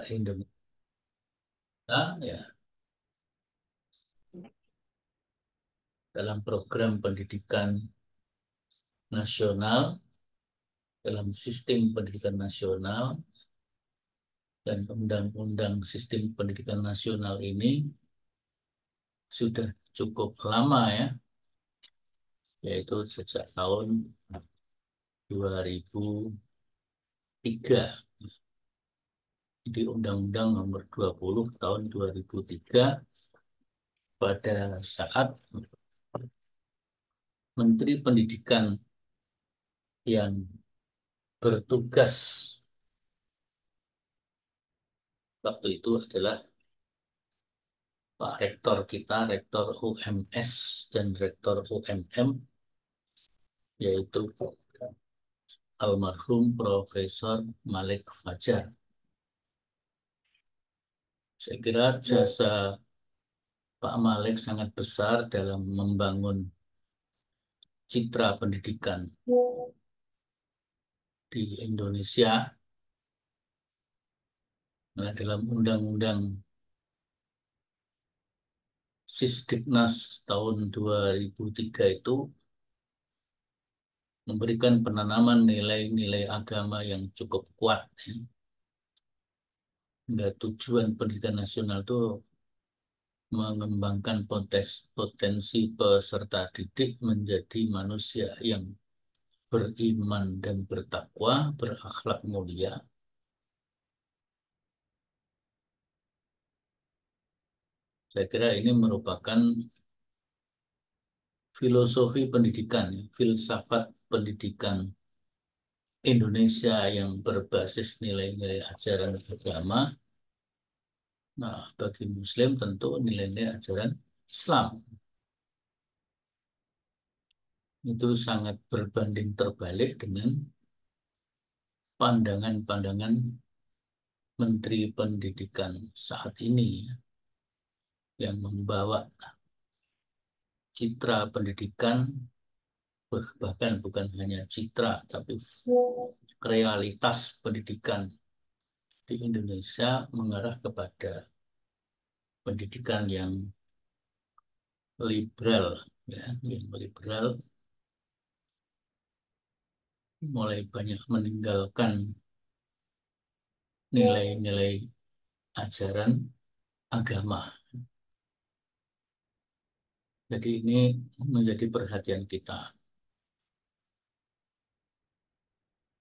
Indonesia ya dalam program pendidikan nasional, dalam sistem pendidikan nasional dan undang-undang sistem pendidikan nasional ini sudah cukup lama ya, yaitu sejak tahun 2003 di Undang-Undang Nomor 20 tahun 2003 pada saat Menteri Pendidikan yang bertugas waktu itu adalah Pak Rektor kita, Rektor UMS dan Rektor UMM, yaitu almarhum Profesor Malik Fajar. Saya kira jasa Pak Malik sangat besar dalam membangun citra pendidikan di Indonesia. Nah, dalam Undang-Undang Sisdiknas tahun 2003 itu memberikan penanaman nilai-nilai agama yang cukup kuat. Hingga tujuan pendidikan nasional itu mengembangkan potensi peserta didik menjadi manusia yang beriman dan bertakwa, berakhlak mulia. Saya kira ini merupakan filosofi pendidikan, filsafat pendidikan Indonesia yang berbasis nilai-nilai ajaran agama. Nah, bagi Muslim tentu nilai-nilai ajaran Islam. Itu sangat berbanding terbalik dengan pandangan-pandangan Menteri Pendidikan saat ini yang membawa citra pendidikan, bahkan bukan hanya citra, tapi realitas pendidikan di Indonesia mengarah kepada pendidikan yang liberal, ya, yang liberal, mulai banyak meninggalkan nilai-nilai ajaran agama. Jadi ini menjadi perhatian kita.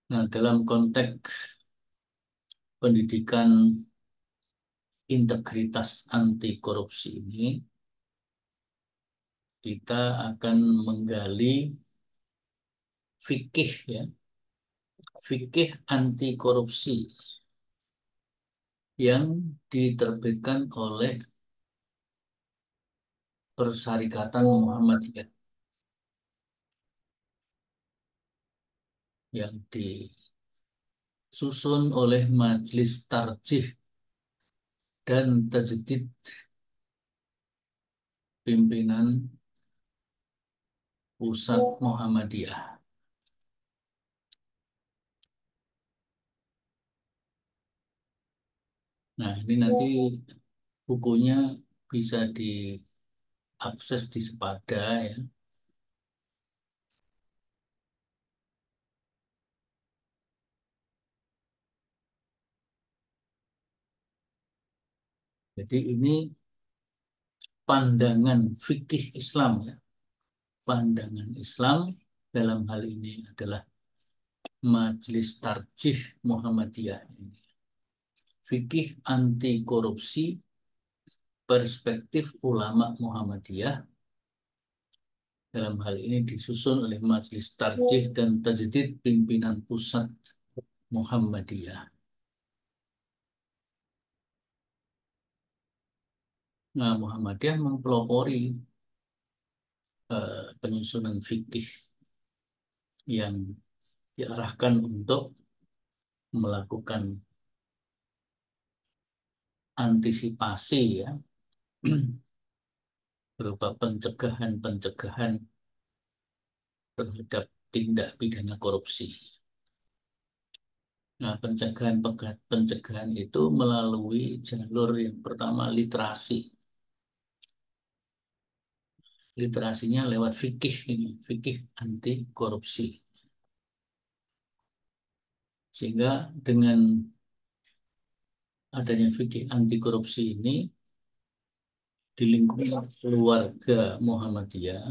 Nah, dalam konteks pendidikan integritas anti korupsi ini, kita akan menggali fikih ya, fikih anti korupsi yang diterbitkan oleh Persyarikatan Muhammadiyah yang disusun oleh Majelis Tarjih dan Tajdid pimpinan Pusat Muhammadiyah. Nah, ini nanti bukunya bisa diakses di Sepada ya. Jadi ini pandangan fikih Islam ya. Pandangan Islam dalam hal ini adalah Majelis Tarjih Muhammadiyah ini. Fikih anti korupsi perspektif ulama Muhammadiyah dalam hal ini disusun oleh Majelis Tarjih dan Tajdid pimpinan Pusat Muhammadiyah. Nah, Muhammadiyah mempelopori penyusunan fikih yang diarahkan untuk melakukan antisipasi ya berupa pencegahan-pencegahan terhadap tindak pidana korupsi. Nah, pencegahan itu melalui jalur yang pertama literasi. Literasinya lewat fikih ini, fikih anti korupsi. Sehingga dengan adanya fikih anti korupsi ini di lingkungan keluarga Muhammadiyah,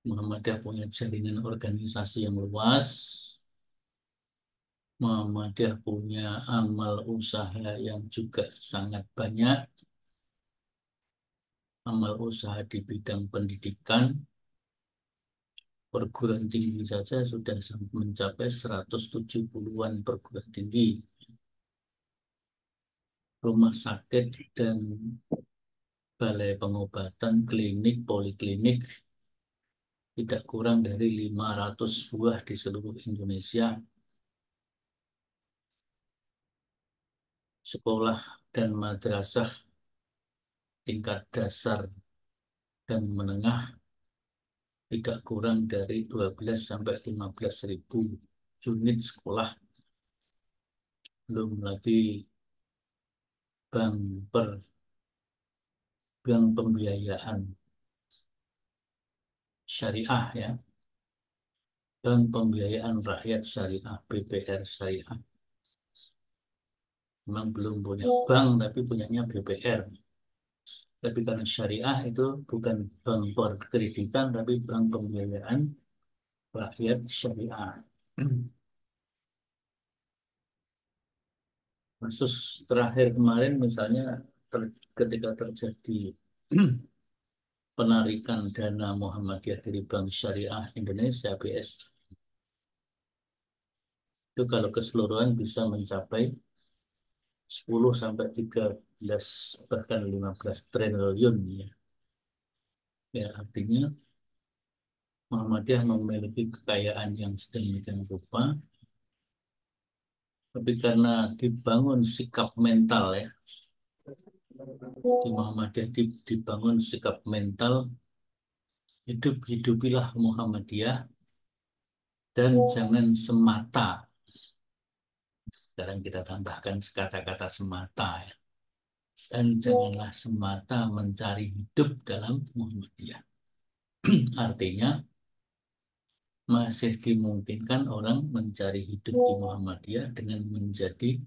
Muhammadiyah punya jaringan organisasi yang luas, Muhammadiyah punya amal usaha yang juga sangat banyak, amal usaha di bidang pendidikan, perguruan tinggi saja sudah mencapai 170-an perguruan tinggi, rumah sakit dan balai pengobatan, klinik, poliklinik, tidak kurang dari 500 buah di seluruh Indonesia. Sekolah dan madrasah tingkat dasar dan menengah tidak kurang dari 12 sampai 15 ribu unit sekolah. Belum lagi bank per bank pembiayaan syariah ya, bank pembiayaan rakyat syariah, BPR syariah. Memang belum punya bank tapi punyanya BPR. Tapi karena syariah itu bukan bank perkreditan tapi bank pembiayaan rakyat syariah. Kasus terakhir kemarin misalnya ketika terjadi penarikan dana Muhammadiyah dari Bank Syariah Indonesia BSI, itu kalau keseluruhan bisa mencapai 10 sampai 13 bahkan 15 triliun ya. Ya artinya Muhammadiyah memiliki kekayaan yang sedemikian rupa, tapi karena dibangun sikap mental ya, di Muhammadiyah dibangun sikap mental, hidupilah Muhammadiyah dan jangan semata. Sekarang kita tambahkan kata-kata semata ya. Dan janganlah semata mencari hidup dalam Muhammadiyah. Artinya masih dimungkinkan orang mencari hidup di Muhammadiyah dengan menjadi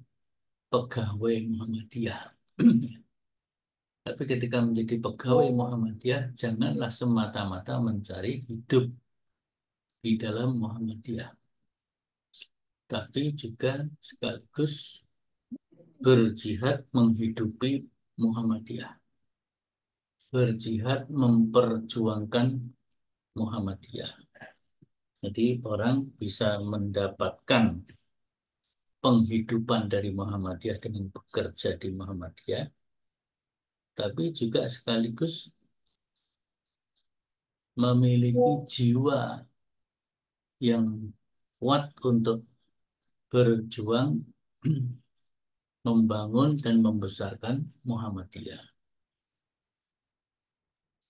pegawai Muhammadiyah. Tapi ketika menjadi pegawai Muhammadiyah, janganlah semata-mata mencari hidup di dalam Muhammadiyah. Tapi juga sekaligus berjihad menghidupi Muhammadiyah. Berjihad memperjuangkan Muhammadiyah. Jadi orang bisa mendapatkan penghidupan dari Muhammadiyah dengan bekerja di Muhammadiyah, tapi juga sekaligus memiliki jiwa yang kuat untuk berjuang membangun dan membesarkan Muhammadiyah.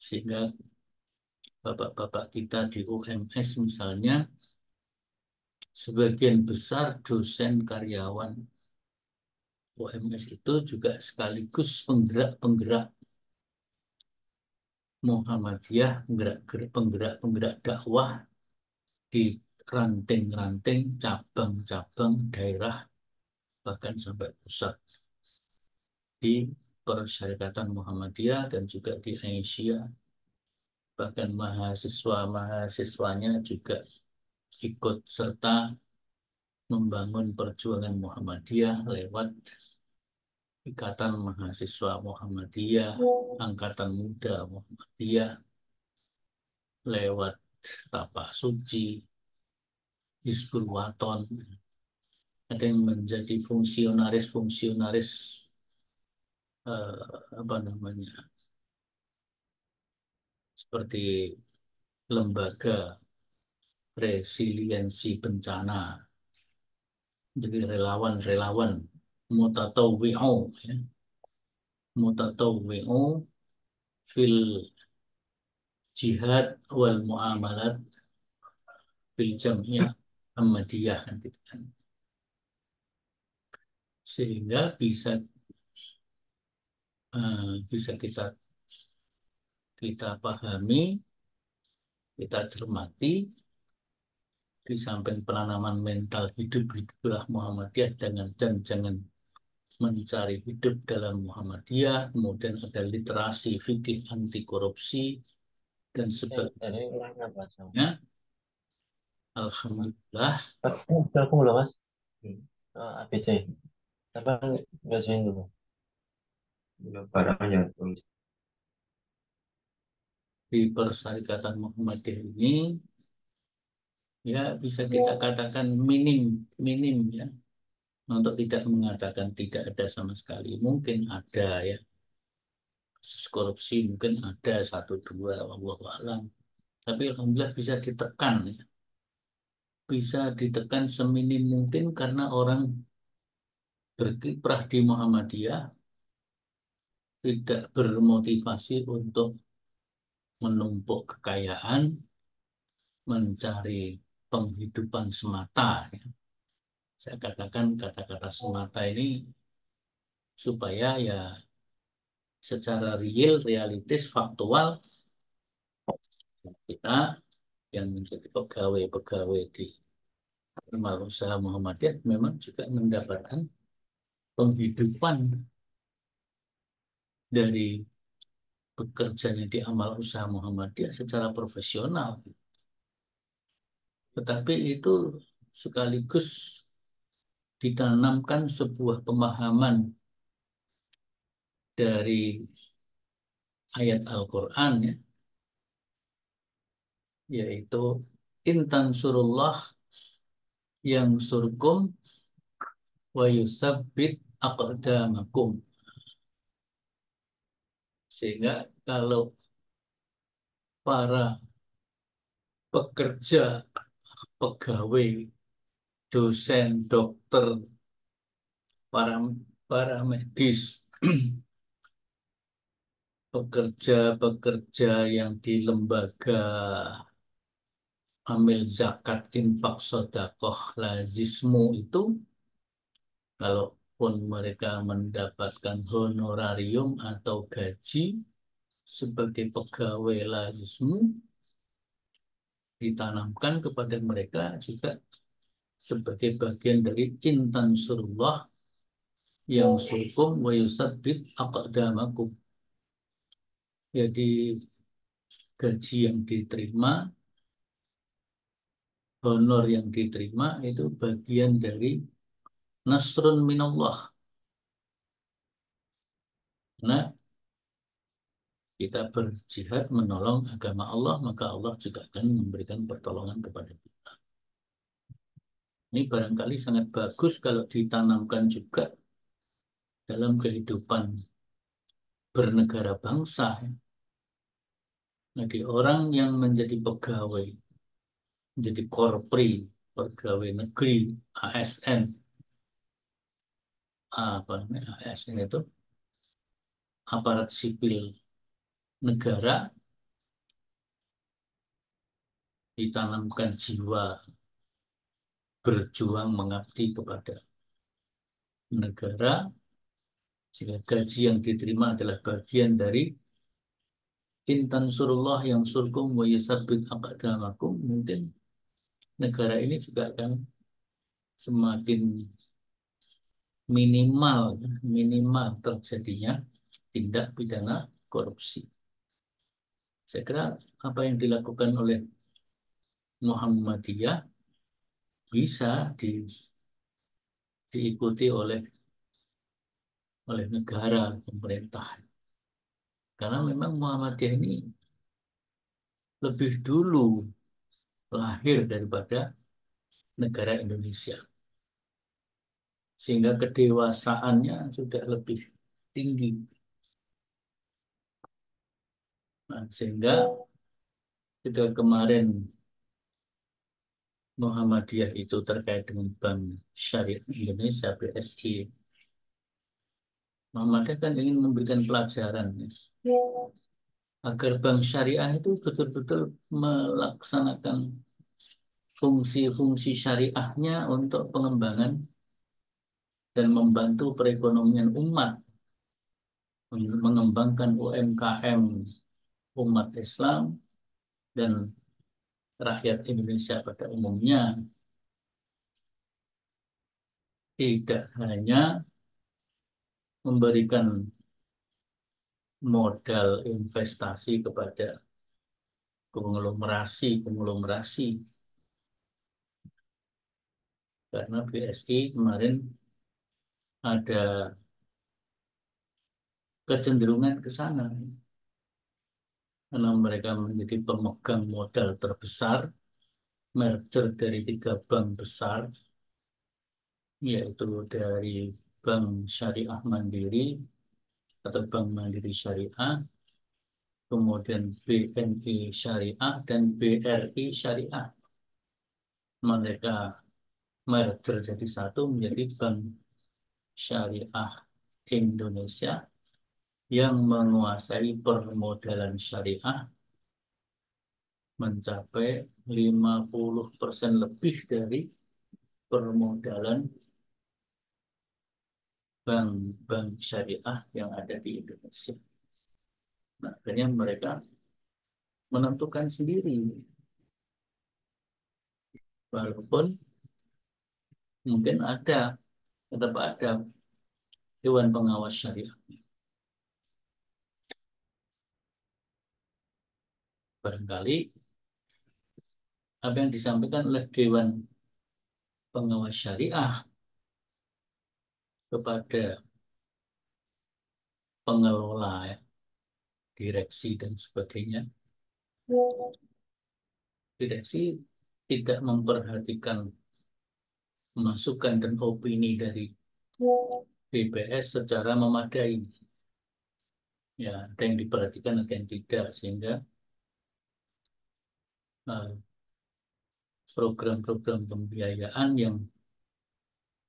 Sehingga bapak-bapak kita di UMS misalnya, sebagian besar dosen karyawan UMS itu juga sekaligus penggerak-penggerak Muhammadiyah, penggerak-penggerak dakwah di ranting-ranting, cabang-cabang daerah, bahkan sampai pusat di Persyarikatan Muhammadiyah dan juga di Asia. Bahkan mahasiswa-mahasiswanya juga ikut serta membangun perjuangan Muhammadiyah lewat Ikatan Mahasiswa Muhammadiyah, Angkatan Muda Muhammadiyah, lewat Tapak Suci, Hizbul Waton, ada yang menjadi fungsionaris apa namanya, seperti lembaga resiliensi bencana, jadi relawan-relawan mutatawwi'u ya, mutatawwi'u fil jihad wal muamalat fil jamiyah Muhammadiyah kan gitu kan. Sehingga bisa kita kita pahami, kita cermati di samping penanaman mental hiduplah Muhammadiyah dan jangan mencari hidup dalam Muhammadiyah, kemudian ada literasi fikih anti korupsi dan Tadi orangnya baca mas. sebagainya. Alhamdulillah Aku loh mas. ABC. Apa nggak join dulu? Udah barangnya tulis. di Persyarikatan Muhammadiyah ini ya bisa kita katakan minim minim ya, untuk tidak mengatakan tidak ada sama sekali. Mungkin ada ya, kasus korupsi mungkin ada satu dua, wallahu a'lam. Tapi alhamdulillah bisa ditekan ya. Bisa ditekan seminim mungkin karena orang berkiprah di Muhammadiyah tidak bermotivasi untuk menumpuk kekayaan, mencari penghidupan semata ya. Saya katakan kata-kata semata ini supaya ya secara real, realistis, faktual kita yang menjadi pegawai-pegawai di Amal Usaha Muhammadiyah memang juga mendapatkan penghidupan dari bekerjanya di Amal Usaha Muhammadiyah secara profesional. Tetapi itu sekaligus ditanamkan sebuah pemahaman dari ayat Al-Quran ya, yaitu intan surullah yang surkum wa yusabbit aqdamakum. Sehingga kalau para pekerja, pegawai, dosen, dokter, para para medis, pekerja-pekerja yang di lembaga amil zakat, infak, sodakoh, lazismu itu, kalaupun mereka mendapatkan honorarium atau gaji sebagai pegawai lazismu, ditanamkan kepada mereka juga sebagai bagian dari intan surullah yang surkum wa yusabbit aqdamakum. Jadi gaji yang diterima, honor yang diterima itu bagian dari nasrun minallah. Nah, kita berjihad menolong agama Allah, maka Allah juga akan memberikan pertolongan kepada kita. Ini barangkali sangat bagus kalau ditanamkan juga dalam kehidupan bernegara bangsa. Jadi orang yang menjadi pegawai, menjadi korpri, pegawai negeri, ASN, apa namanya ASN itu, aparat sipil negara, ditanamkan jiwa berjuang mengabdi kepada negara, sehingga gaji yang diterima adalah bagian dari intan surullah yang surkum wa yusabbit aqdamakum. Mungkin negara ini juga akan semakin minimal minimal terjadinya tindak pidana korupsi. Saya kira apa yang dilakukan oleh Muhammadiyah bisa diikuti oleh negara, pemerintah. Karena memang Muhammadiyah ini lebih dulu lahir daripada negara Indonesia. Sehingga kedewasaannya sudah lebih tinggi. Nah, sehingga ketika kemarin Muhammadiyah itu terkait dengan Bank Syariah Indonesia, BSI, Muhammadiyah kan ingin memberikan pelajaran ya, agar Bank Syariah itu betul-betul melaksanakan fungsi-fungsi syariahnya untuk pengembangan dan membantu perekonomian umat, mengembangkan UMKM umat Islam dan rakyat Indonesia pada umumnya, tidak hanya memberikan modal investasi kepada konglomerasi, karena BSI kemarin ada kecenderungan ke sana, karena mereka menjadi pemegang modal terbesar, merger dari 3 bank besar, yaitu dari Bank Syariah Mandiri atau Bank Mandiri Syariah, kemudian BNI Syariah dan BRI Syariah. Mereka merger jadi satu menjadi Bank Syariah Indonesia yang menguasai permodalan syariah mencapai 50% lebih dari permodalan bank-bank syariah yang ada di Indonesia. Nah, akhirnya mereka menentukan sendiri, walaupun mungkin tetap ada Dewan Pengawas Syariah. Barangkali apa yang disampaikan oleh Dewan Pengawas Syariah kepada pengelola, ya, direksi dan sebagainya, direksi tidak memperhatikan masukan dan opini dari BPS secara memadai. Ya, ada yang diperhatikan, ada yang tidak, sehingga program-program pembiayaan yang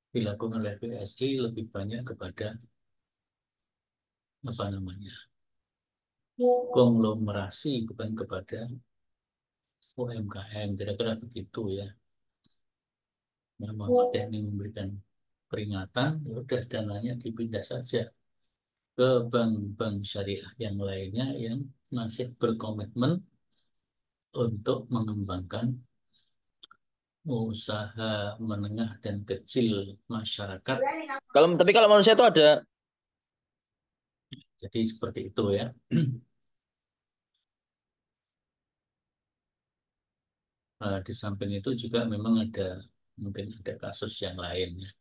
dilakukan oleh BSI lebih banyak kepada apa namanya konglomerasi, bukan kepada UMKM, kira-kira begitu ya. Nah, Muhammadiyah ini memberikan peringatan, ya udah dananya dipindah saja ke bank-bank syariah yang lainnya yang masih berkomitmen untuk mengembangkan usaha menengah dan kecil masyarakat. Tapi kalau manusia itu ada. Jadi seperti itu ya. Di samping itu juga memang mungkin ada kasus yang lain ya.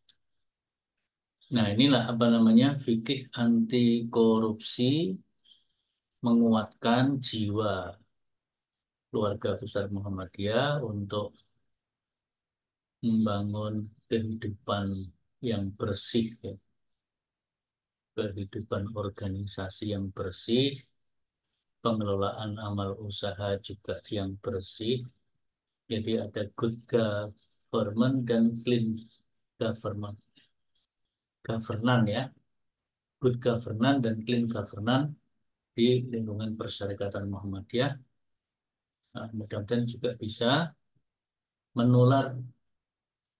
Nah, inilah apa namanya fikih anti korupsi, menguatkan jiwa keluarga besar Muhammadiyah untuk membangun kehidupan yang bersih ya. Kehidupan organisasi yang bersih, pengelolaan amal usaha juga yang bersih. Jadi ada good government dan clean government. Governance ya, good governance dan clean governance di lingkungan Persyarikatan Muhammadiyah. Nah, mudah-mudahan juga bisa menular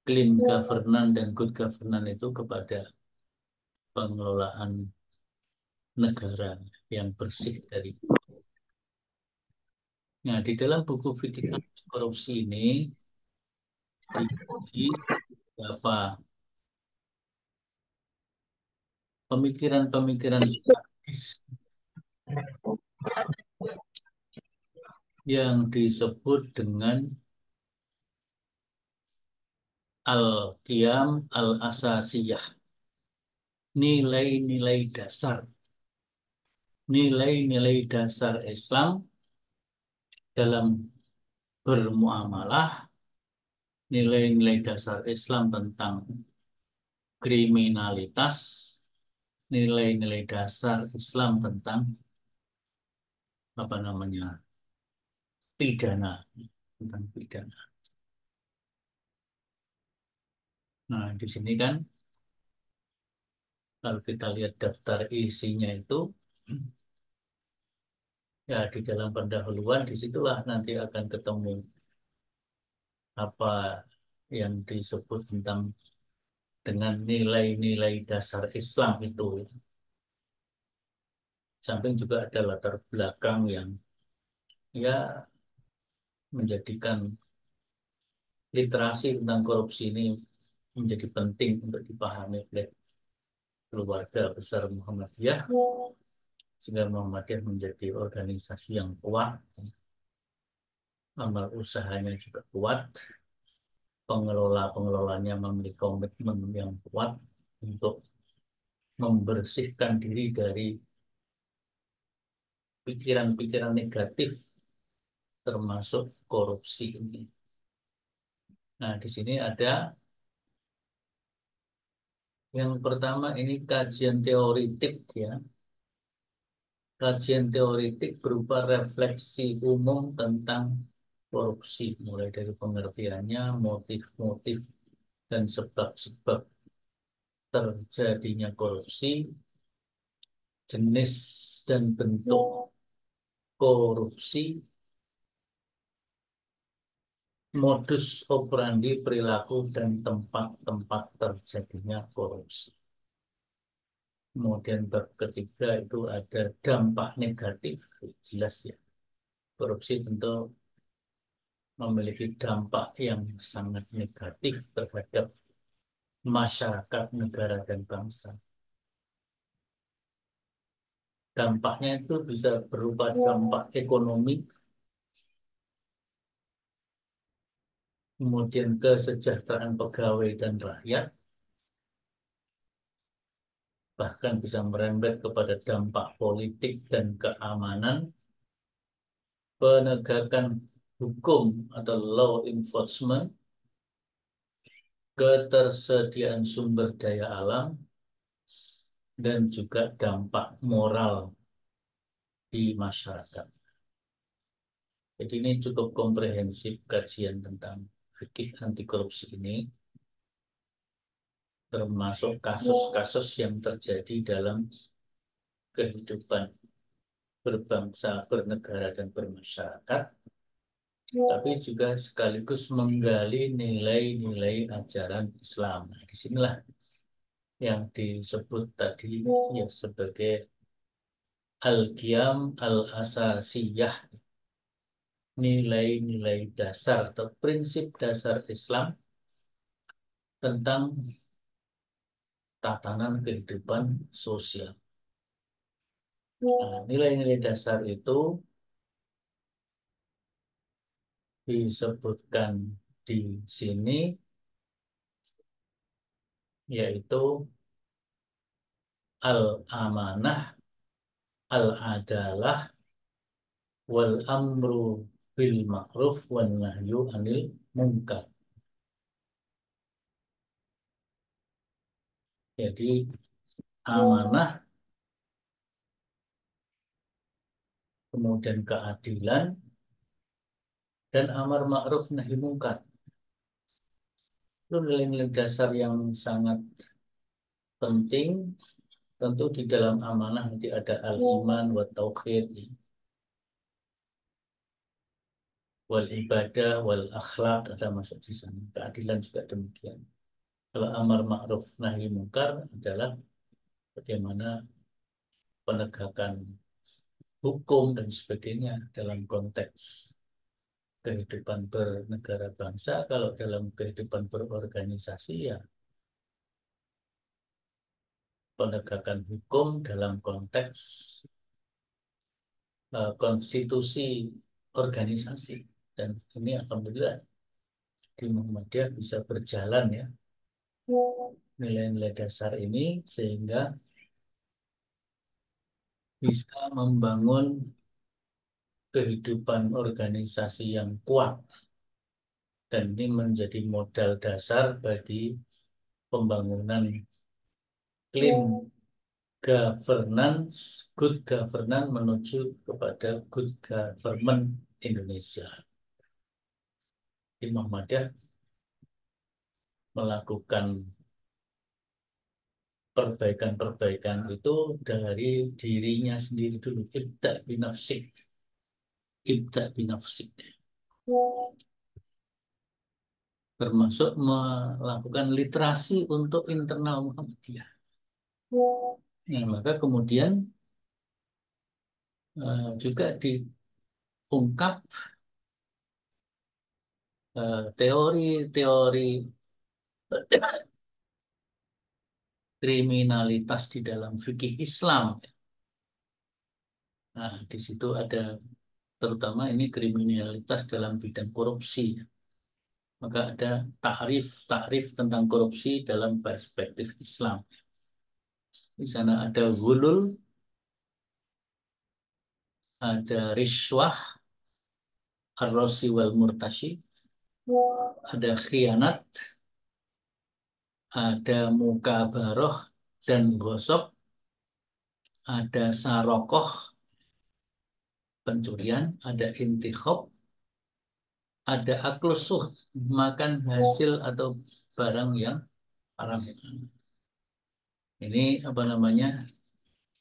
clean governance dan good governance itu kepada pengelolaan negara yang bersih dari. Nah, di dalam buku fikih anti korupsi ini di apa pemikiran-pemikiran strategis yang disebut dengan al-qiyam al-asasiyah, nilai-nilai dasar, nilai-nilai dasar Islam dalam bermuamalah, nilai-nilai dasar Islam tentang kriminalitas, nilai-nilai dasar Islam tentang apa namanya pidana, tentang pidana. Nah, di sini kan kalau kita lihat daftar isinya itu, ya di dalam pendahuluan disitulah nanti akan ketemu apa yang disebut tentang dengan nilai-nilai dasar Islam itu. Samping juga ada latar belakang yang ya menjadikan literasi tentang korupsi ini menjadi penting untuk dipahami oleh keluarga besar Muhammadiyah, sehingga Muhammadiyah menjadi organisasi yang kuat, amal usahanya juga kuat, pengelola-pengelolanya memiliki komitmen yang kuat untuk membersihkan diri dari pikiran-pikiran negatif termasuk korupsi ini. Nah, di sini ada yang pertama, ini kajian teoritik ya. Kajian teoritik berupa refleksi umum tentang korupsi, mulai dari pengertiannya, motif-motif, dan sebab-sebab terjadinya korupsi, jenis dan bentuk korupsi, modus operandi perilaku, dan tempat-tempat terjadinya korupsi. Kemudian bab ketiga itu ada dampak negatif, jelas ya. Korupsi tentu memiliki dampak yang sangat negatif terhadap masyarakat, negara, dan bangsa. Dampaknya itu bisa berupa dampak ekonomi, kemudian kesejahteraan pegawai dan rakyat, bahkan bisa merembet kepada dampak politik dan keamanan, penegakan hukum atau law enforcement, ketersediaan sumber daya alam, dan juga dampak moral di masyarakat. Jadi ini cukup komprehensif kajian tentang fikih anti korupsi ini, termasuk kasus-kasus yang terjadi dalam kehidupan berbangsa, bernegara, dan bermasyarakat, tapi juga sekaligus menggali nilai-nilai ajaran Islam. Nah, disinilah yang disebut tadi ya sebagai al-qiyam al-asasiyah, nilai-nilai dasar atau prinsip dasar Islam tentang tatanan kehidupan sosial. Nah, nilai-nilai dasar itu disebutkan di sini, yaitu al-amanah, al-adalah, wal amru bil ma'ruf wan nahyu anil munkar. Jadi amanah, kemudian keadilan, dan amar ma'ruf nahi munkar. Itu nilai-nilai dasar yang sangat penting. Tentu di dalam amanah nanti ada al-iman wa tauhid, wal ibadah, wal akhlak ada masuk di sana. Keadilan juga demikian. Kalau amar ma'ruf nahi munkar adalah bagaimana penegakan hukum dan sebagainya dalam konteks kehidupan bernegara bangsa. Kalau dalam kehidupan berorganisasi ya penegakan hukum dalam konteks konstitusi organisasi. Dan ini alhamdulillah di Muhammadiyah bisa berjalan ya nilai-nilai dasar ini, sehingga bisa membangun kehidupan organisasi yang kuat, dan ini menjadi modal dasar bagi pembangunan clean governance, good governance menuju kepada good government Indonesia. Di Muhammadiyah melakukan perbaikan-perbaikan itu dari dirinya sendiri dulu. Ibda binafsik. Ibda binafsik. termasuk melakukan literasi untuk internal Muhammadiyah. Nah, maka kemudian juga diungkap teori-teori kriminalitas di dalam fikih Islam. Nah, di situ ada terutama ini kriminalitas dalam bidang korupsi. Maka ada takrif tentang korupsi dalam perspektif Islam. Di sana ada ghulul, ada riswah, ar-rashi wal murtashi, ada khianat, ada mukabaroh dan gosok, ada sarokoh, pencurian, ada intikhob, ada aklusuh, makan hasil atau barang yang haram. Ini apa namanya,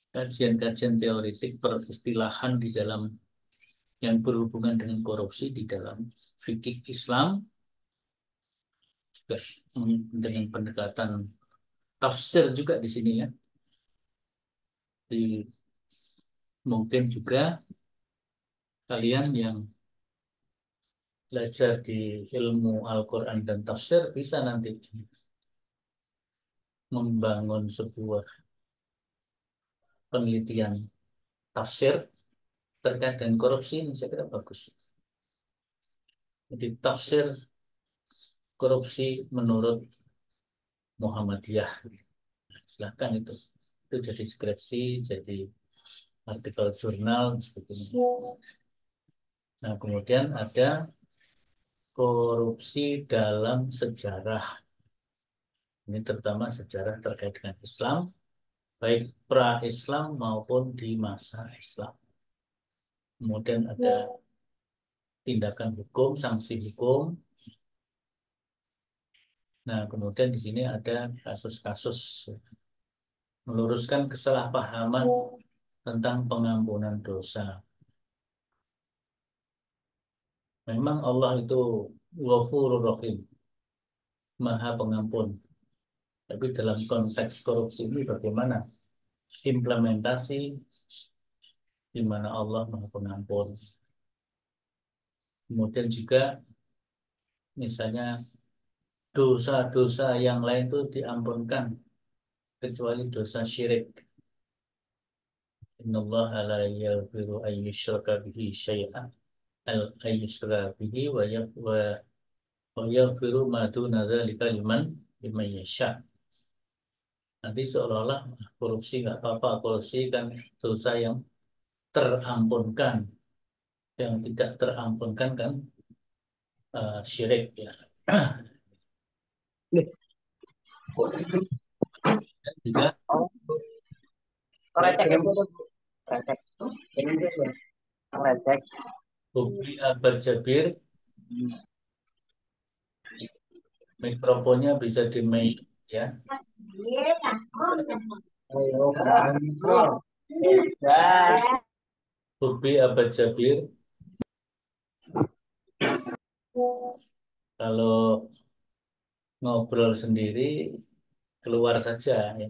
kajian-kajian teoritik peristilahan di dalam yang berhubungan dengan korupsi di dalam fikih Islam, juga dengan pendekatan tafsir juga di sini ya. Di, mungkin juga kalian yang belajar di ilmu Al-Quran dan tafsir bisa nanti membangun sebuah penelitian tafsir terkait dengan korupsi. Ini saya kira bagus. Jadi tafsir korupsi menurut Muhammadiyah. Silahkan itu jadi skripsi, jadi artikel jurnal seperti ini. Nah, kemudian ada korupsi dalam sejarah. Ini terutama sejarah terkait dengan Islam, baik pra-Islam maupun di masa Islam. Kemudian ada tindakan hukum, sanksi hukum. Nah, kemudian di sini ada kasus-kasus meluruskan kesalahpahaman tentang pengampunan dosa. Memang Allah itu Ghafurur Rahim, Maha Pengampun. Tapi dalam konteks korupsi ini bagaimana implementasi di mana Allah Maha Pengampun. Kemudian juga misalnya dosa-dosa yang lain itu diampunkan kecuali dosa syirik. Innallaha la yaghfiru an yushraka bihi syai'an ayyushraka bihi wa yaghfiru ma duna dzalika liman yasha. Nanti seolah-olah korupsi nggak apa-apa, korupsi kan dosa yang terampunkan, yang tidak terampunkan kan syirik ya. Dan juga Bobi Abad Jabir, mikrofonnya bisa di mute ya. Bobi Abad Jabir, kalau ngobrol sendiri keluar saja ya.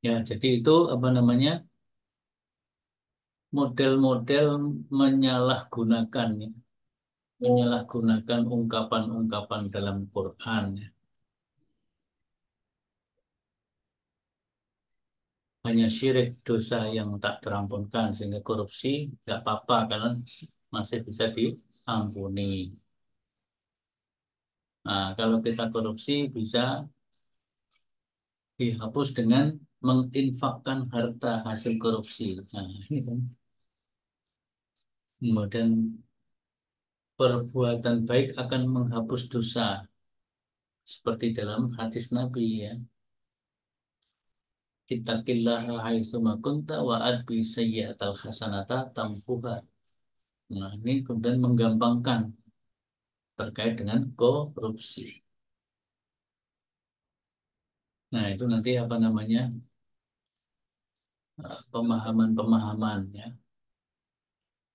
Ya, jadi itu apa namanya, model-model menyalahgunakan ya. Menyalahgunakan ungkapan-ungkapan dalam Quran ya. Hanya syirik dosa yang tak terampunkan, sehingga korupsi nggak apa-apa karena masih bisa diampuni. Nah, kalau kita korupsi bisa dihapus dengan menginfakkan harta hasil korupsi. Nah, ini kan. Kemudian perbuatan baik akan menghapus dosa. Seperti dalam hadis Nabi ya. Ittaqillaha haitsuma kunta wa adbi sayyi'atal hasanata tampuha. Nah, ini kemudian menggampangkan terkait dengan korupsi. Nah, itu nanti apa namanya? Pemahaman-pemahaman ya.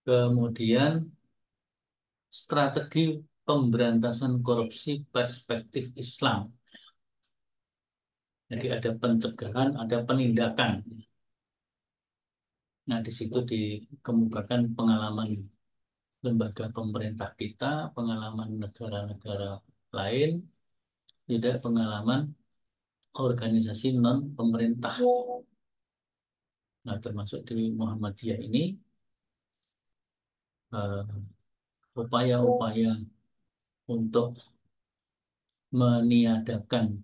Kemudian strategi pemberantasan korupsi perspektif Islam. Jadi ada pencegahan, ada penindakan. Nah, di situ dikemukakan pengalaman lembaga pemerintah kita, pengalaman negara-negara lain, juga pengalaman organisasi non pemerintah. Nah, termasuk di Muhammadiyah ini upaya-upaya untuk meniadakan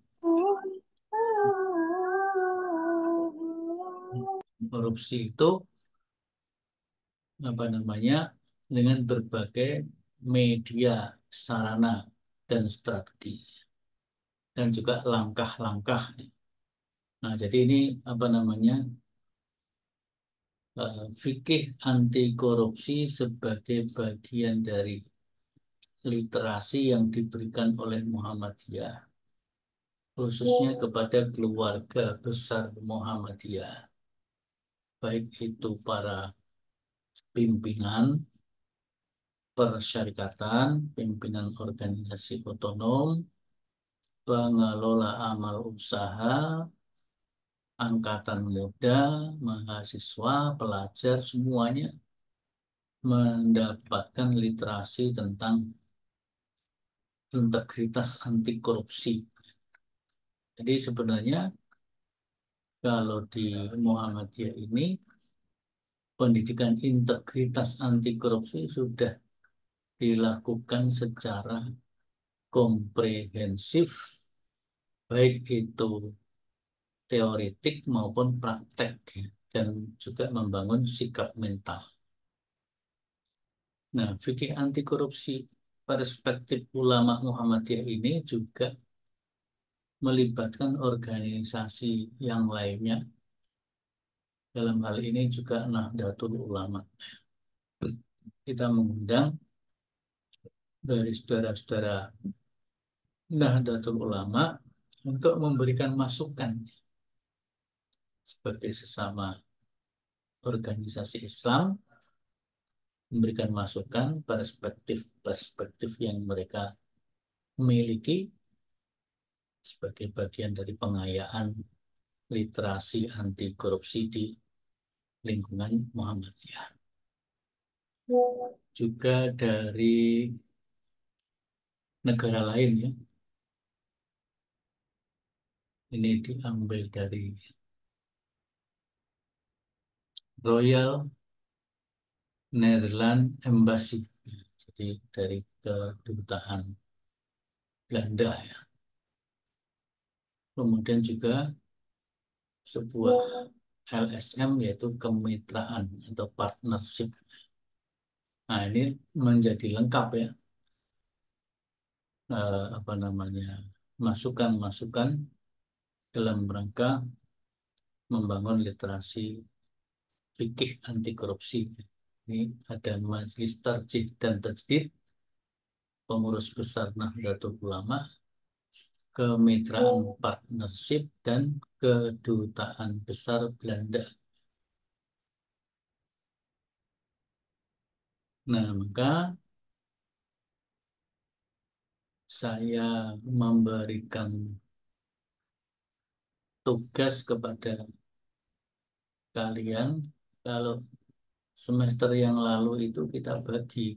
korupsi itu apa namanya dengan berbagai media, sarana dan strategi dan juga langkah-langkah. Nah, jadi ini apa namanya fikih anti korupsi sebagai bagian dari literasi yang diberikan oleh Muhammadiyah, khususnya kepada keluarga besar Muhammadiyah, baik itu para pimpinan persyarikatan, pimpinan organisasi otonom, pengelola amal usaha, angkatan muda, mahasiswa, pelajar, semuanya mendapatkan literasi tentang integritas anti korupsi. Jadi sebenarnya kalau di Muhammadiyah ini pendidikan integritas anti korupsi sudah dilakukan secara komprehensif, baik itu teoritik maupun praktek, dan juga membangun sikap mental. Nah, fikih anti korupsi perspektif ulama Muhammadiyah ini juga melibatkan organisasi yang lainnya. Dalam hal ini juga Nahdlatul Ulama. Kita mengundang dari saudara-saudara Nahdlatul Ulama untuk memberikan masukan sebagai sesama organisasi Islam, memberikan masukan perspektif-perspektif yang mereka miliki sebagai bagian dari pengayaan literasi anti korupsi di lingkungan Muhammadiyah. Juga dari negara lain ya. Ini diambil dari Royal Netherlands Embassy. Jadi dari kedutaan Belanda ya. Kemudian juga sebuah LSM yaitu kemitraan atau partnership. Nah, ini menjadi lengkap ya. Apa namanya? Masukan-masukan dalam rangka membangun literasi fikih anti korupsi. Ini ada Majelis Tarjih dan Tajdid, pengurus besar Nahdlatul Ulama, kemitraan partnership, dan kedutaan besar Belanda. Nah, maka saya memberikan tugas kepada kalian. Kalau semester yang lalu itu kita bagi,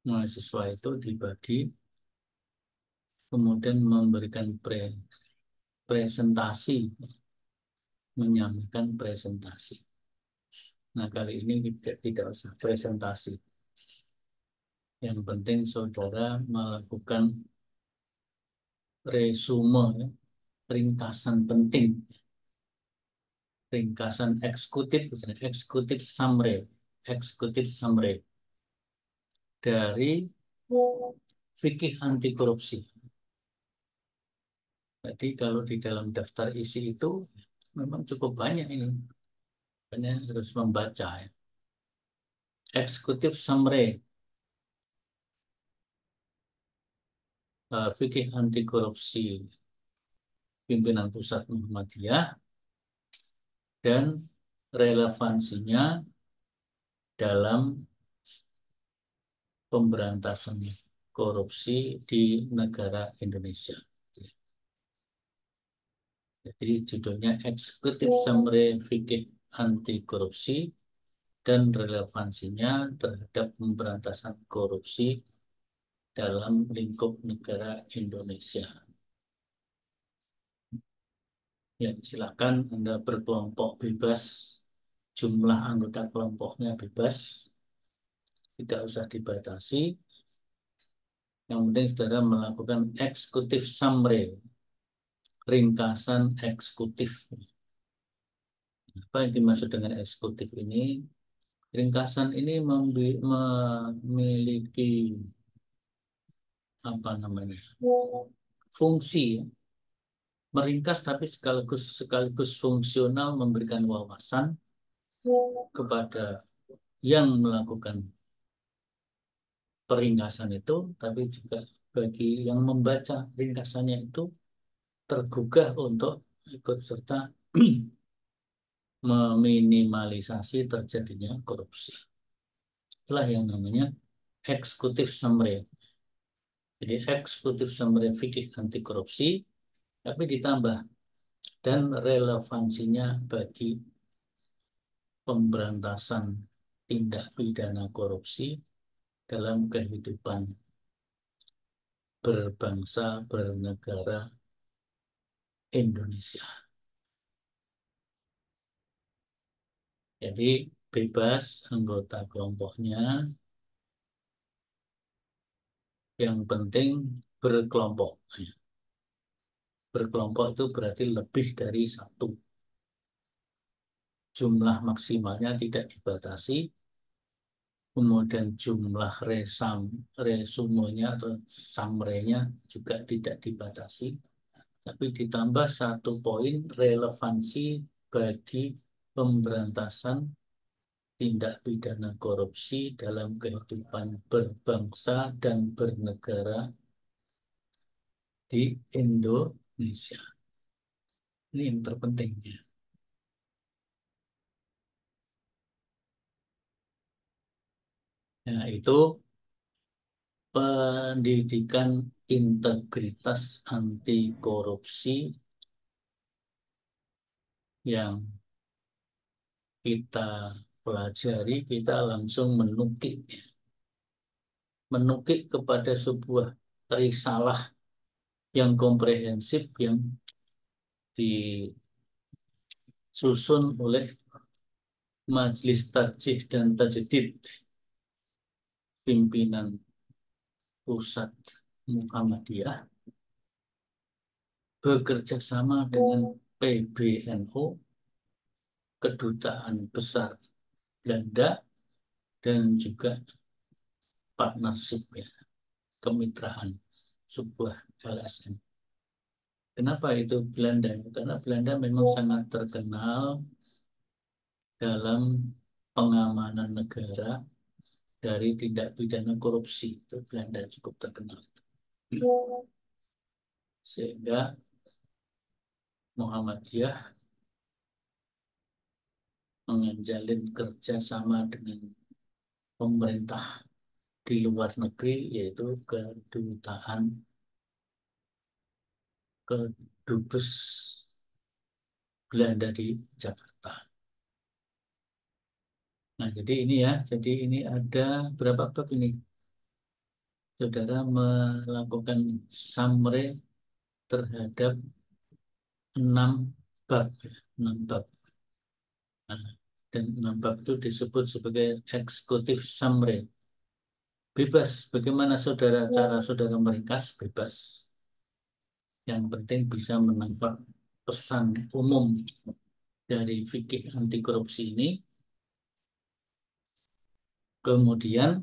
mahasiswa itu dibagi, kemudian memberikan presentasi, menyampaikan presentasi. Nah, kali ini tidak usah presentasi. Yang penting saudara melakukan resume, ya, ringkasan penting, ringkasan eksekutif summary dari fikih anti korupsi. Jadi kalau di dalam daftar isi itu memang cukup banyak ini, banyak harus membaca ya. Eksekutif summary fikih anti korupsi pimpinan pusat Muhammadiyah dan relevansinya dalam pemberantasan korupsi di negara Indonesia. Jadi judulnya Executive Summary Fikih Anti Korupsi dan relevansinya terhadap pemberantasan korupsi dalam lingkup negara Indonesia. Ya, silakan Anda berkelompok bebas, jumlah anggota kelompoknya bebas, tidak usah dibatasi. Yang penting saudara melakukan executive summary, ringkasan eksekutif. Apa yang dimaksud dengan eksekutif ini? Ringkasan ini memiliki apa namanya fungsi ya, meringkas tapi sekaligus fungsional memberikan wawasan kepada yang melakukan peringkasan itu, tapi juga bagi yang membaca ringkasannya itu tergugah untuk ikut serta meminimalisasi terjadinya korupsi. Itulah yang namanya executive summary. Jadi executive summary fikih anti korupsi, tapi ditambah dan relevansinya bagi pemberantasan tindak pidana korupsi dalam kehidupan berbangsa bernegara Indonesia. Jadi bebas anggota kelompoknya, yang penting berkelompok. Berkelompok itu berarti lebih dari satu. Jumlah maksimalnya tidak dibatasi, kemudian jumlah resumenya atau summary-nya juga tidak dibatasi, tapi ditambah satu poin relevansi bagi pemberantasan tindak pidana korupsi dalam kehidupan berbangsa dan bernegara di Indonesia. Ini yang terpenting ya. Nah, itu pendidikan integritas anti korupsi yang kita pelajari, kita langsung menukik kepada sebuah risalah yang komprehensif yang disusun oleh Majelis Tarjih dan Tajdid pimpinan Pusat Muhammadiyah bekerja sama dengan PBNU, Kedutaan Besar Belanda, dan juga partnership ya, kemitraan sebuah LSM. Kenapa itu Belanda? Karena Belanda memang sangat terkenal dalam pengamanan negara dari tindak pidana korupsi. Itu Belanda cukup terkenal. Sehingga Muhammadiyah menjalin kerjasama dengan pemerintah di luar negeri, yaitu Kedubes Belanda di Jakarta. Nah, jadi ini ya, jadi ini ada berapa bab ini? Saudara melakukan summary terhadap 6 bab, ya, 6 bab. Nah, dan 6 bab itu disebut sebagai executive summary. Bebas, bagaimana cara saudara meringkas, bebas. Yang penting bisa menangkap pesan umum dari fikih anti korupsi ini. Kemudian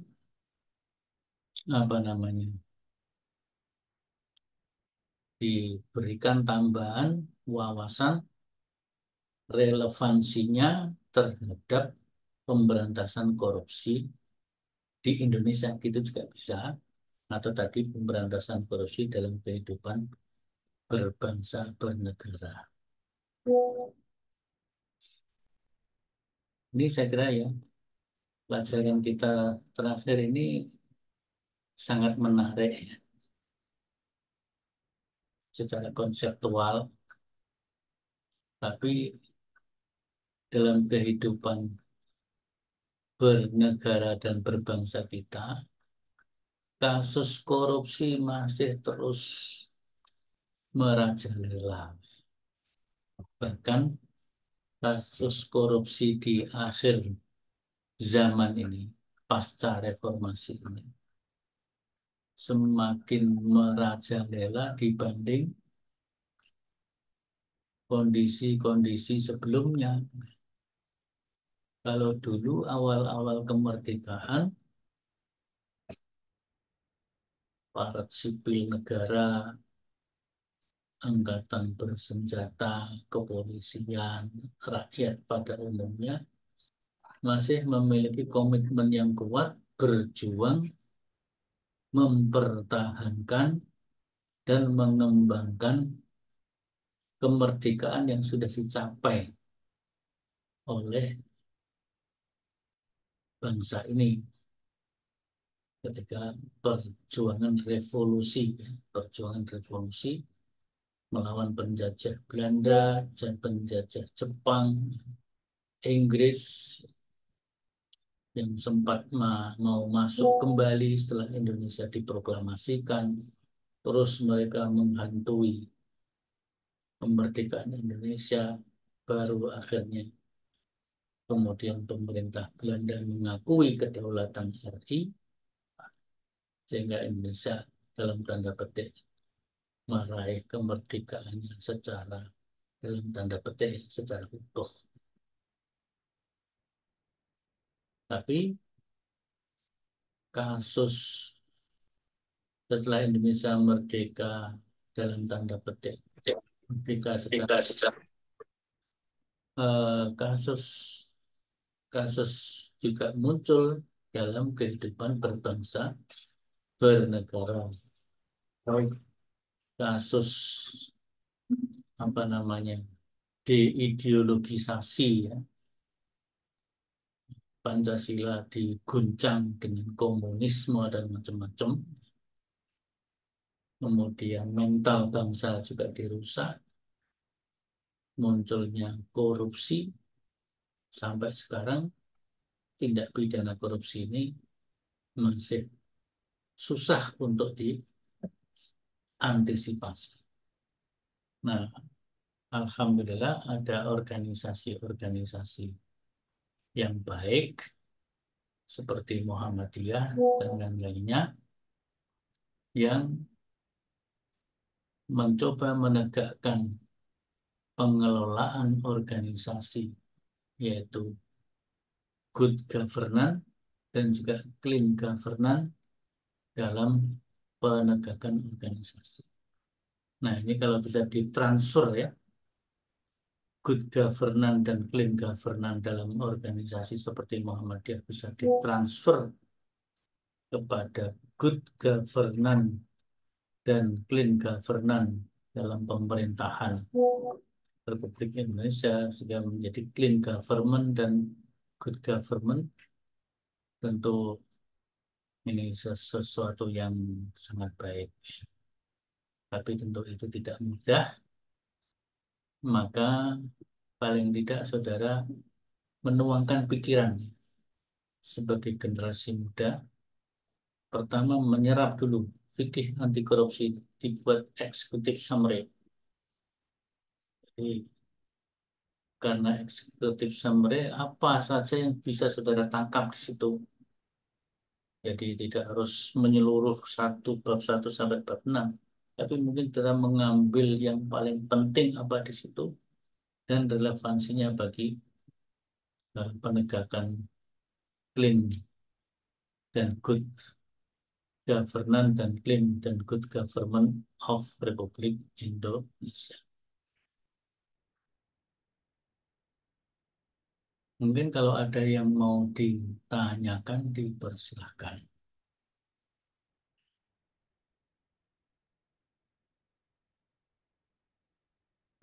apa namanya? Diberikan tambahan wawasan relevansinya terhadap pemberantasan korupsi di Indonesia, gitu juga bisa. Atau tadi pemberantasan korupsi dalam kehidupan berbangsa bernegara. Ini saya kira ya, pelajaran kita terakhir ini sangat menarik ya, secara konseptual, tapi dalam kehidupan bernegara dan berbangsa kita, kasus korupsi masih terus merajalela. Bahkan kasus korupsi di akhir zaman ini, pasca reformasi ini, semakin merajalela dibanding kondisi-kondisi sebelumnya. Kalau dulu awal-awal kemerdekaan, aparat sipil negara, angkatan bersenjata, kepolisian, rakyat pada umumnya masih memiliki komitmen yang kuat berjuang mempertahankan dan mengembangkan kemerdekaan yang sudah dicapai oleh bangsa ini ketika perjuangan revolusi, perjuangan revolusi melawan penjajah Belanda, penjajah Jepang, Inggris yang sempat mau masuk kembali setelah Indonesia diproklamasikan, terus mereka menghantui kemerdekaan Indonesia, baru akhirnya kemudian pemerintah Belanda mengakui kedaulatan RI, sehingga Indonesia dalam tanda petik meraih kemerdekaannya secara dalam tanda petik secara utuh. Tapi kasus setelah Indonesia merdeka dalam tanda petik merdeka secara kasus kasus juga muncul dalam kehidupan berbangsa bernegara. Kasus apa namanya deideologisasi ya. Pancasila diguncang dengan komunisme dan macam-macam. Kemudian mental bangsa juga dirusak. Munculnya korupsi. Sampai sekarang tindak pidana korupsi ini masih susah untuk diantisipasi. Nah, alhamdulillah ada organisasi-organisasi yang baik seperti Muhammadiyah dan lain-lainnya yang mencoba menegakkan pengelolaan organisasi, yaitu good governance dan juga clean governance dalam penegakan organisasi. Nah, ini kalau bisa ditransfer ya, good governance dan clean governance dalam organisasi seperti Muhammadiyah bisa ditransfer kepada good governance dan clean governance dalam pemerintahan Republik Indonesia sehingga menjadi clean government dan good government. Tentu ini sesuatu yang sangat baik, tapi tentu itu tidak mudah. Maka paling tidak saudara menuangkan pikiran sebagai generasi muda. Pertama, menyerap dulu fikih anti korupsi, dibuat eksekutif summary. Jadi karena eksekutif summary apa saja yang bisa saudara tangkap di situ. Jadi tidak harus menyeluruh bab 1 sampai bab 6, tapi mungkin kita mengambil yang paling penting apa di situ dan relevansinya bagi penegakan clean dan good governance dan clean dan good government of Republik Indonesia. Mungkin kalau ada yang mau ditanyakan, dipersilahkan.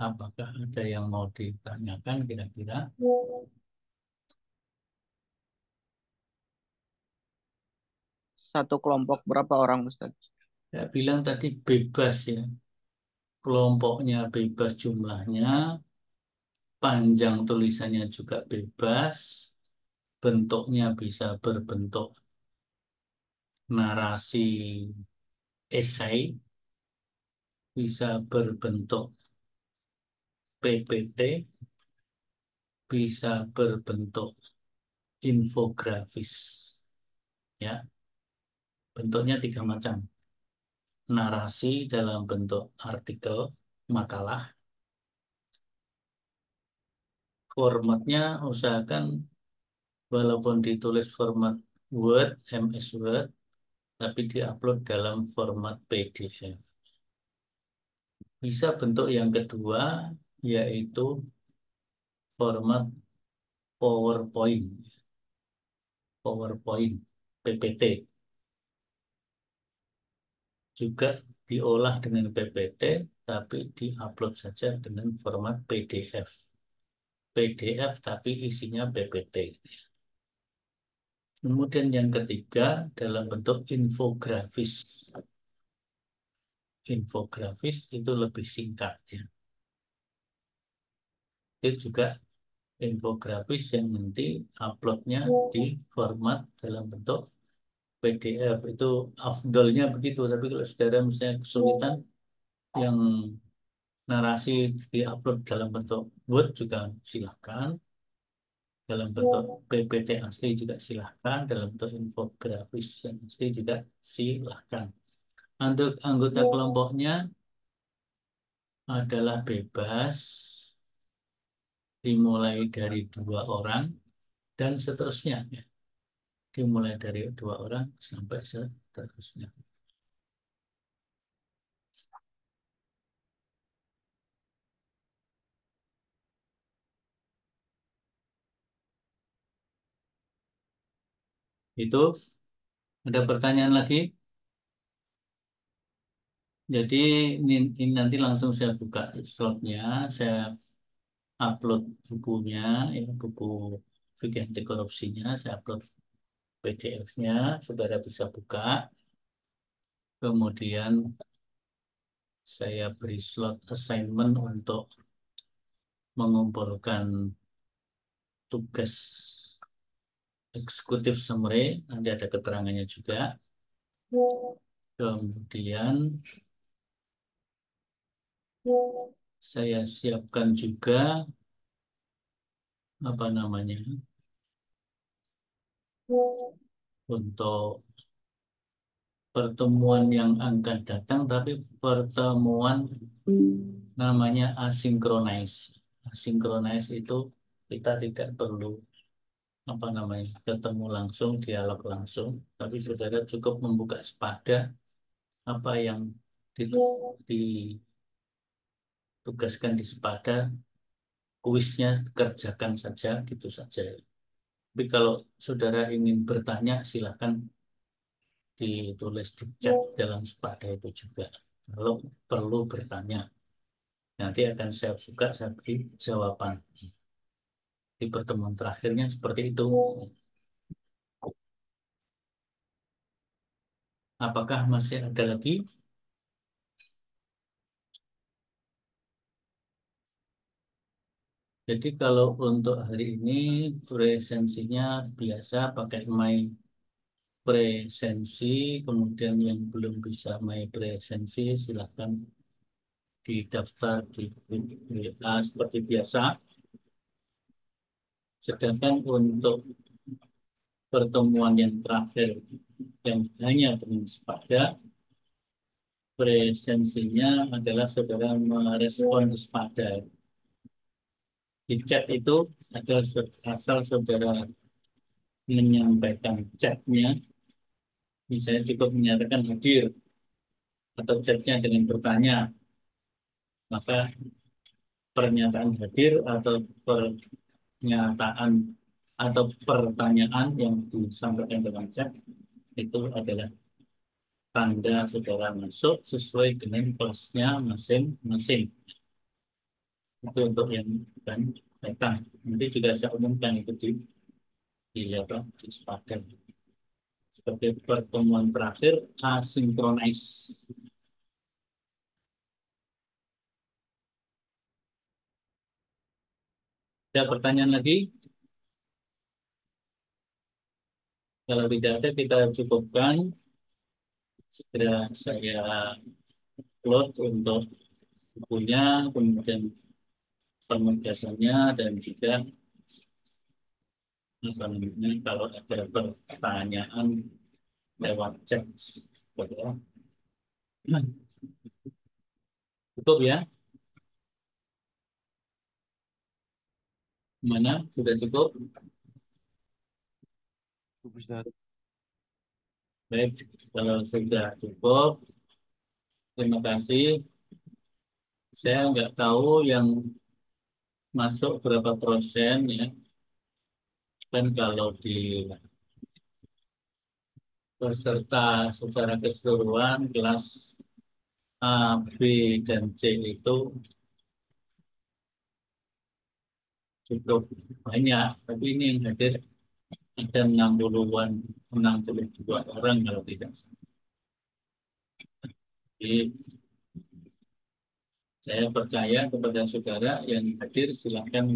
Apakah ada yang mau ditanyakan kira-kira? satu kelompok berapa orang Ustaz? Saya bilang tadi bebas ya. Kelompoknya bebas jumlahnya, panjang tulisannya juga bebas, bentuknya bisa berbentuk narasi esai, bisa berbentuk PPT, bisa berbentuk infografis. Ya, bentuknya tiga macam. Narasi dalam bentuk artikel, makalah. Formatnya usahakan walaupun ditulis format Word, MS Word, tapi diupload dalam format PDF. Bisa bentuk yang kedua, yaitu format PowerPoint, PowerPoint, PPT. Juga diolah dengan PPT, tapi diupload saja dengan format PDF. PDF tapi isinya PPT. Kemudian yang ketiga dalam bentuk infografis. Infografis itu lebih singkat ya. Itu juga infografis yang nanti uploadnya di format dalam bentuk PDF. Itu afdolnya begitu. Tapi kalau saudara misalnya kesulitan yang narasi diupload dalam bentuk Word juga silakan. Dalam bentuk PPT asli juga silahkan, dalam bentuk infografis yang asli juga silahkan. Untuk anggota kelompoknya adalah bebas, dimulai dari 2 orang dan seterusnya. Ya. Dimulai dari 2 orang sampai seterusnya. Itu ada pertanyaan lagi? Jadi ini nanti langsung saya buka slotnya, saya upload bukunya, ya, buku fikih anti korupsinya, saya upload PDF-nya, saudara bisa buka. Kemudian saya beri slot assignment untuk mengumpulkan tugas eksekutif summary, nanti ada keterangannya juga. Kemudian saya siapkan juga apa namanya untuk pertemuan yang akan datang, tapi pertemuan namanya asinkronis. Asinkronis itu kita tidak perlu apa namanya ketemu langsung, dialog langsung, tapi saudara cukup membuka sepada apa yang ditugaskan di sepada, kuisnya kerjakan saja, gitu saja. Tapi kalau saudara ingin bertanya, silakan ditulis di chat dalam sepada itu juga. Kalau perlu bertanya, nanti akan saya buka, saya beri jawaban. Di pertemuan terakhirnya seperti itu. Apakah masih ada lagi? Jadi kalau untuk hari ini presensinya biasa pakai My Presensi, kemudian yang belum bisa My Presensi silahkan didaftar di WA seperti biasa. Sedangkan untuk pertemuan yang terakhir yang hanya dengan sepada, presensinya adalah saudara merespon di sepada. Di chat itu ada asal saudara menyampaikan chatnya, misalnya cukup menyatakan hadir atau chatnya dengan bertanya, maka pernyataan hadir atau pernyataan atau pertanyaan yang disampaikan dalam chat itu adalah tanda saudara masuk sesuai dengan kelasnya masing-masing. Itu untuk yang akan datang. Nanti juga saya umumkan itu di apa di sepadan. sebagai pertemuan terakhir asinkronis. Ada pertanyaan lagi? Kalau tidak ada, kita cukupkan. Segera saya upload untuk bukunya, kemudian penugasannya, dan juga apa namanya, kalau ada pertanyaan lewat chat. Cukup ya? Mana? Sudah cukup? Ustaz. Baik, kalau sudah cukup, terima kasih. Saya nggak tahu yang masuk berapa persen ya. Kan kalau di peserta secara keseluruhan kelas A, B, dan C itu cukup banyak. Tapi ini yang hadir ada 60-an, 62 orang kalau tidak salah. Jadi saya percaya kepada saudara yang hadir, silakan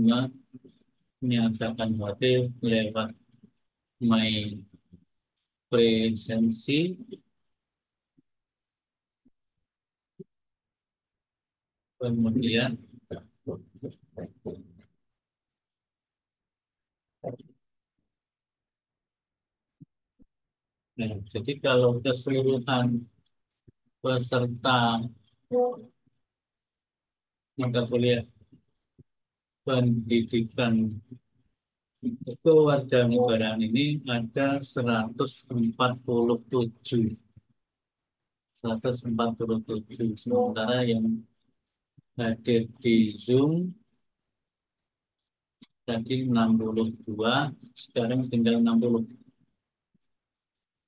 menyatakan hadir lewat my presensi. Kemudian nah, jadi kalau keseluruhan peserta mata kuliah pendidikan kewarganegaraan ini ada 147. Sementara yang hadir di Zoom tadi 62, sekarang tinggal 60.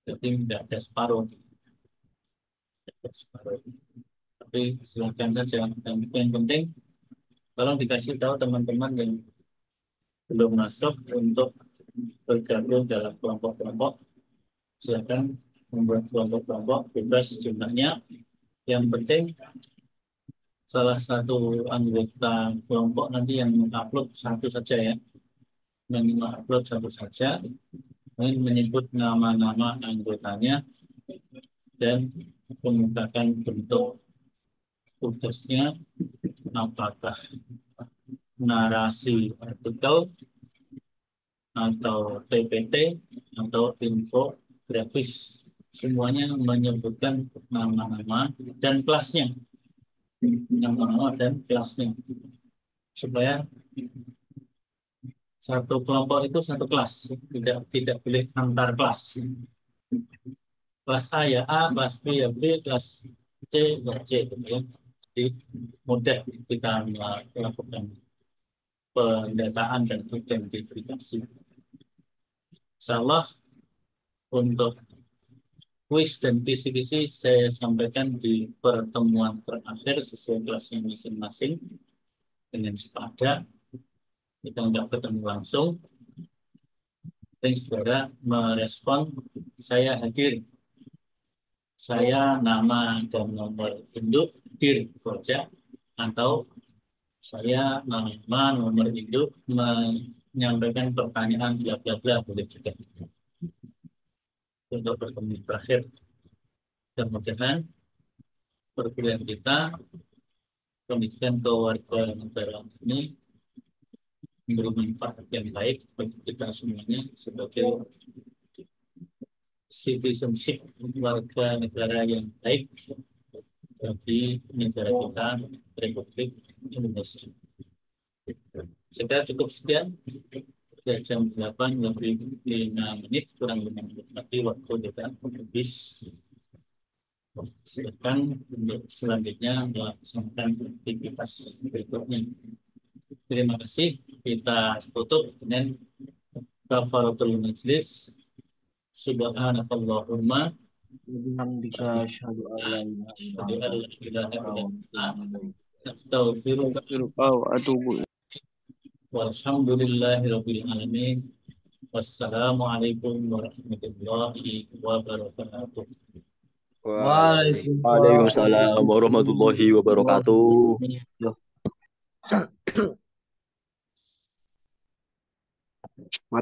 Jadi tidak ada separuh. Tapi silakan saja. Dan yang penting, tolong dikasih tahu teman-teman yang belum masuk untuk bergabung dalam kelompok-kelompok. Silakan membuat kelompok-kelompok bebas jumlahnya. Yang penting salah satu anggota kelompok nanti yang mengupload satu saja ya. Yang mengupload satu saja, menyebut nama-nama anggotanya dan menggunakan bentuk tugasnya, apakah narasi artikel atau PPT atau infografis, semuanya menyebutkan nama-nama dan kelasnya, supaya satu kelompok itu satu kelas, tidak boleh antar kelas. Kelas A ya A, kelas B ya B, kelas C ya C, gitu ya. Jadi mudah kita melakukan pendataan dan identifikasi. Insyaallah untuk kuis dan kisi-kisi saya sampaikan di pertemuan terakhir sesuai kelasnya masing-masing dengan sepada. Kita nggak ketemu langsung. Dan saudara merespon, saya hadir. Saya nama dan nomor induk dir saja, atau saya nama nomor induk menyampaikan pertanyaan bla bla bla boleh juga. Untuk pertemuan terakhir, mudah-mudahan perkuliahan kita pendidikan kewarganegaraan ini memberi manfaat yang baik bagi kita semuanya sebagai citizenship warga negara yang baik bagi negara kita, Republik Indonesia. Sudah cukup sekian. Sudah jam 8 lebih 5 menit, kurang 5 menit lagi waktu kita habis. Silakan untuk selanjutnya melaksanakan aktivitas berikutnya. Terima kasih. Kita tutup dengan kafaratul majlis. Subhanakallahumma Bihamdika asyhadu an la ilaha illa anta astaghfiruka astaghfiruka wa atubu ilaik. walhamdulillahirabbil alamin. Wassalamualaikum warahmatullahi wabarakatuh. Waalaikumsalam warahmatullahi wabarakatuh. wabarakatuh.